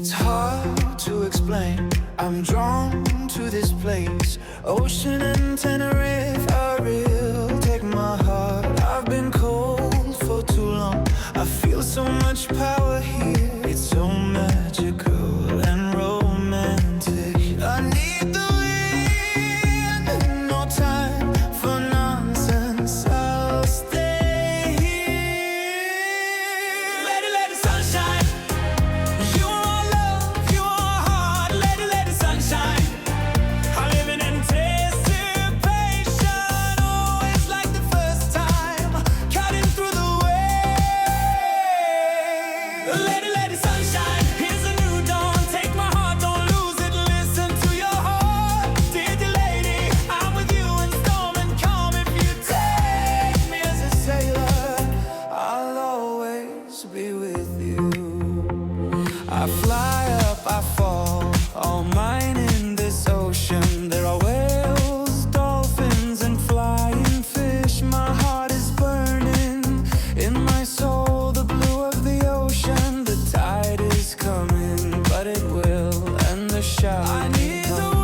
It's hard to explain. I'm drawn to this place. Ocean and Tenerife are real. Take my heart. I've been cold for too long. I feel so much power here. It's so magical and romantic. I need the wind. No time for nonsense. I'll stay here. Let it sunshine. You are love, you are heart. Let it sunshine. I live in anticipation, always like the first time, cutting through the waves. Let it sunshine. Here's a new dawn. Take my heart, don't lose it. Listen to your heart, dear lady. I'm with you in storm and calm. If you take me as a sailor, I'll always be with you. I fly up, I fall, all mine in this ocean. There are whales, dolphins, and flying fish. My heart is burning in my soul, the blue of the ocean. The tide is coming, but it will, and the shallow. I need the